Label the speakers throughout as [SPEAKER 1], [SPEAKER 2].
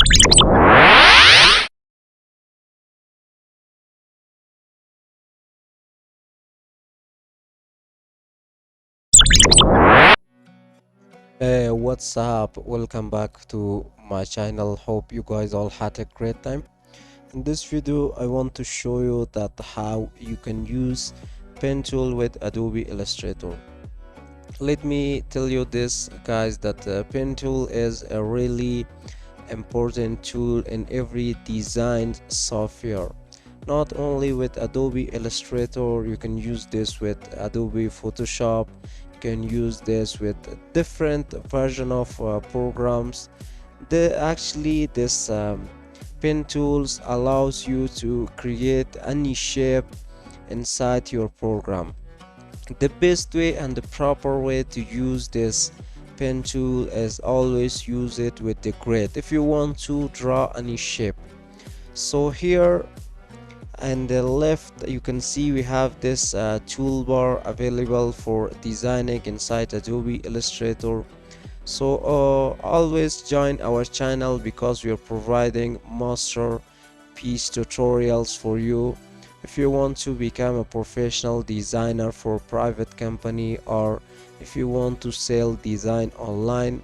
[SPEAKER 1] Hey, what's up? Welcome back to my channel. Hope you guys all had a great time. In this video, I want to show you that how you can use pen tool with Adobe Illustrator. Let me tell you this, guys, that pen tool is a really important tool in every design software. Not only with Adobe Illustrator, you can use this with Adobe Photoshop. You can use this with different version of programs. This pen tools allows you to create any shape inside your program. The best way and the proper way to use this pen tool is always use it with the grid if you want to draw any shape. So here on the left you can see we have this toolbar available for designing inside Adobe Illustrator. So always join our channel because we are providing masterpiece tutorials for you if you want to become a professional designer for private company, or if you want to sell design online.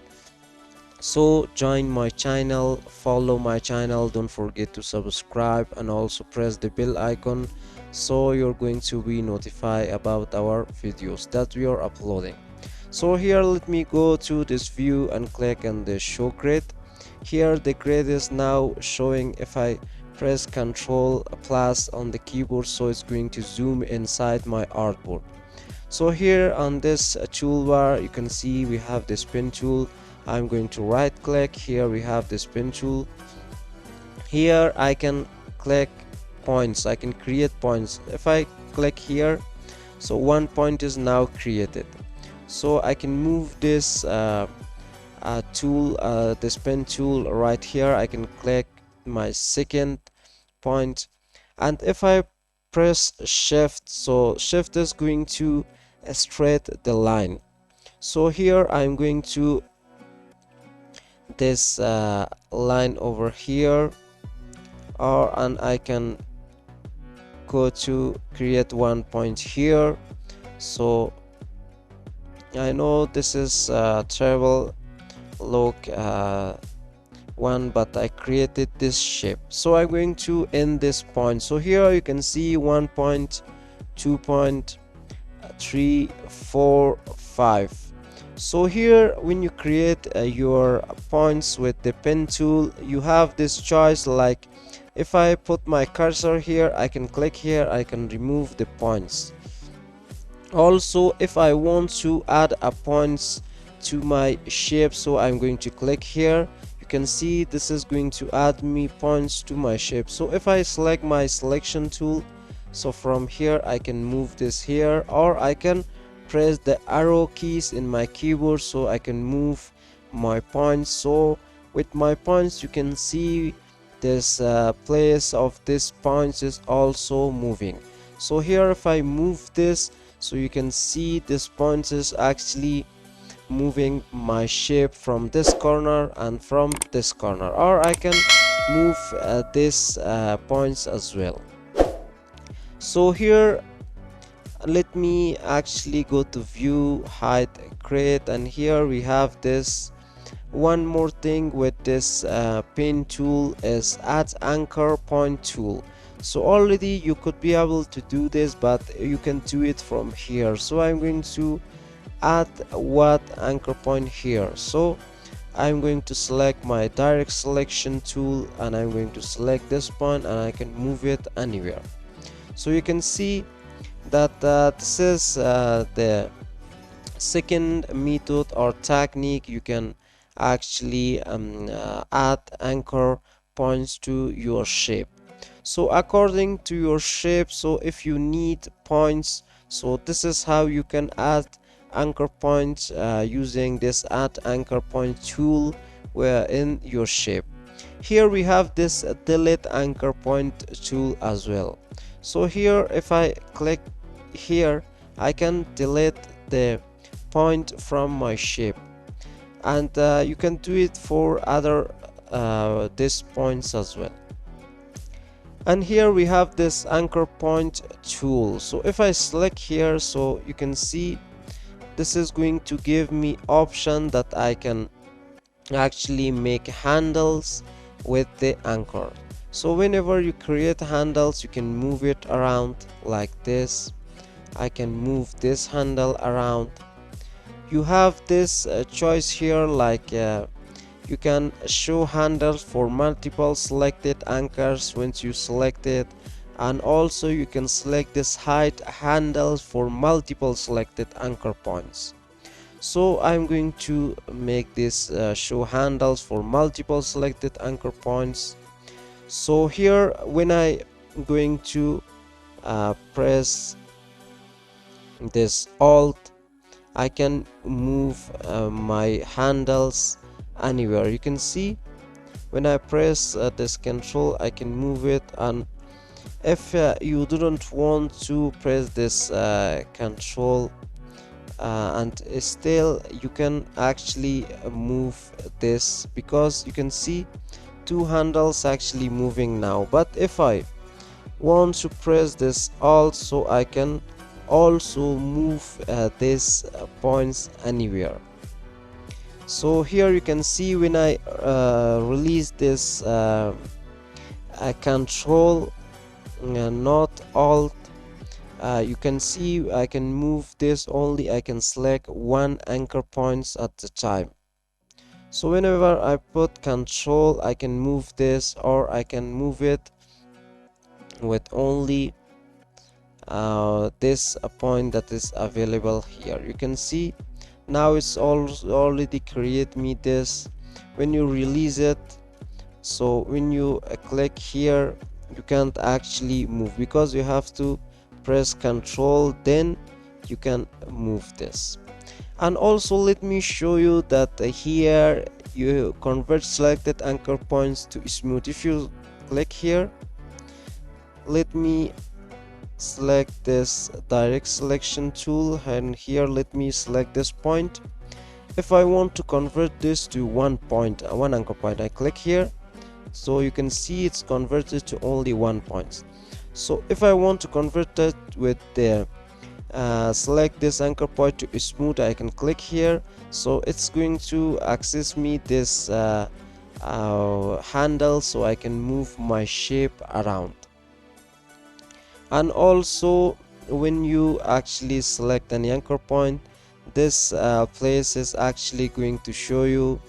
[SPEAKER 1] So join my channel, follow my channel, don't forget to subscribe and also press the bell icon so you're going to be notified about our videos that we are uploading. So here let me go to this view and click on the show grid. Here the grid is now showing. If I press Ctrl plus on the keyboard, so it's going to zoom inside my artboard. So here on this toolbar you can see we have this pen tool. I'm going to right click. Here we have this pen tool. Here I can click points, I can create points. If I click here, so 1 point is now created. So I can move this this pen tool right here. I can click my second point, and if I press shift, so shift is going to straight the line. So here I'm going to this line over here, and I can go to create 1 point here. So I know this is travel look one, but I created this shape, so I'm going to end this point. So here you can see 1 point, 2 point, 3, 4, 5. So here when you create your points with the pen tool, you have this choice, like if I put my cursor here, I can click here, I can remove the points. Also if I want to add a points to my shape, so I'm going to click here. You can see this is going to add me points to my shape. So if I select my selection tool, so from here I can move this here, or I can press the arrow keys in my keyboard so I can move my points. So with my points you can see this place of this points is also moving. So here if I move this, so you can see this point is actually moving my shape from this corner and from this corner, or I can move this points as well. So here let me actually go to view, hide, create, and here we have this. One more thing with this pen tool is add anchor point tool. So already you could be able to do this, but you can do it from here. So I'm going to add what anchor point here. So I'm going to select my direct selection tool, and I'm going to select this point, and I can move it anywhere. So you can see that this is the second method or technique. You can actually add anchor points to your shape. So according to your shape, so if you need points, so this is how you can add anchor points using this add anchor point tool where in your shape. Here we have this delete anchor point tool as well. So here if I click here, I can delete the point from my shape, and you can do it for other these points as well. And here we have this anchor point tool. So if I select here, so you can see this is going to give me option that I can actually make handles with the anchor. So whenever you create handles, you can move it around like this. I can move this handle around. You have this choice here, like you can show handles for multiple selected anchors once you select it, and also you can select this hide handles for multiple selected anchor points. So I'm going to make this show handles for multiple selected anchor points. So here when I going to press this alt, I can move my handles anywhere. You can see when I press this control, I can move it. And if you didn't want to press this control, and still you can actually move this, because you can see two handles actually moving now. But if I want to press this alt, so I can also move these points anywhere. So here you can see when I release this control, not alt, you can see I can move this only. I can select one anchor points at the time. So whenever I put control, I can move this, or I can move it with only this point that is available here. You can see now it's already create me this. When you release it, so when you click here, you can't actually move, because you have to press control, then you can move this. And also let me show you that here you convert selected anchor points to smooth. If you click here, let me select this direct selection tool, and here let me select this point. If I want to convert this to one anchor point, I click here, so you can see it's converted to only 1 point. So if I want to convert it with the select this anchor point to smooth, I can click here, so it's going to access me this handle, so I can move my shape around. And also when you actually select an anchor point, this place is actually going to show you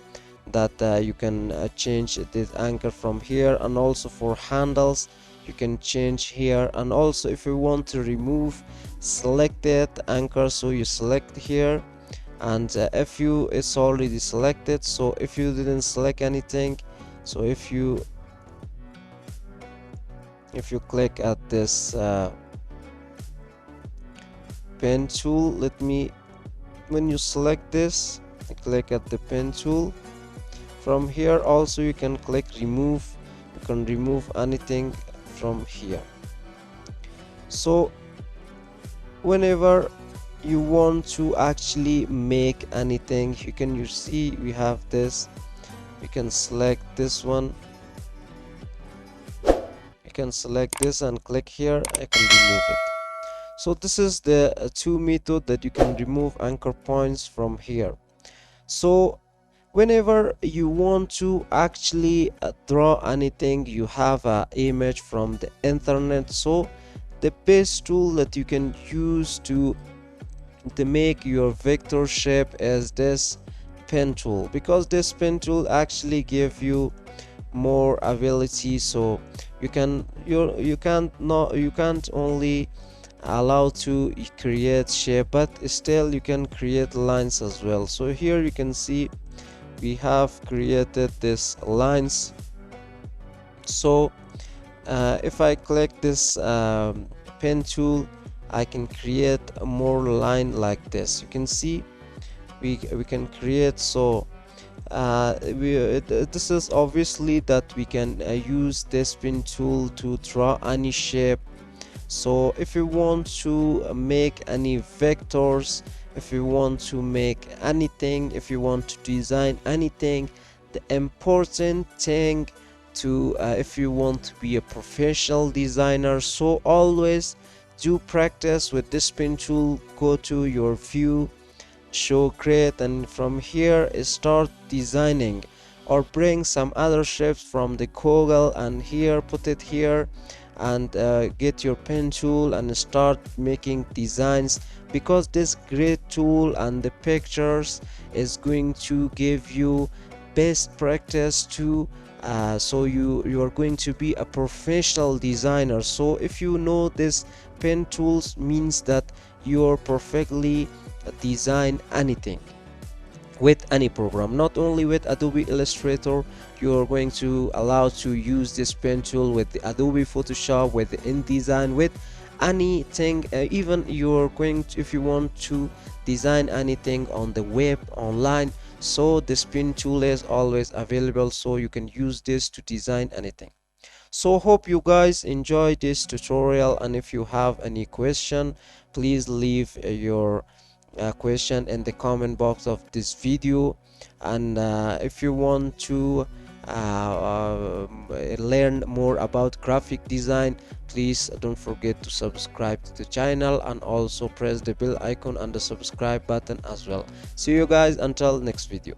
[SPEAKER 1] that you can change this anchor from here. And also for handles, you can change here. And also if you want to remove selected anchor, so you select here, and if you it's already selected. So if you didn't select anything, so if you click at this pen tool, when you select this, click at the pen tool. From here also you can click remove. You can remove anything from here. So whenever you want to actually make anything, you see we have this. You can select this one, you can select this and click here. I can remove it. So this is the two method that you can remove anchor points from here. So whenever you want to actually draw anything, you have an image from the internet, so the best tool that you can use to make your vector shape is this pen tool, because this pen tool actually give you more ability. So you can't only allow to create shape, but still you can create lines as well. So here you can see we have created this lines. So if I click this pen tool, I can create more line like this. You can see we can create. So this is obviously that we can use this pen tool to draw any shape. So if you want to make any vectors, if you want to make anything, if you want to design anything, the important thing to if you want to be a professional designer. So always do practice with this pen tool. Go to your view, show create, and from here start designing, or bring some other shapes from the Google and here put it here, and get your pen tool and start making designs, because this great tool and the pictures is going to give you best practice to so you are going to be a professional designer. So if you know this pen tools means that you're perfectly design anything with any program, not only with Adobe Illustrator. You're going to allow to use this pen tool with the Adobe Photoshop, with the InDesign, with anything. Even you're going to, if you want to design anything on the web, online, so this pen tool is always available, so you can use this to design anything. So hope you guys enjoy this tutorial, and if you have any question, please leave your question in the comment box of this video. And if you want to learn more about graphic design, please don't forget to subscribe to the channel, and also press the bell icon and the subscribe button as well. See you guys until next video.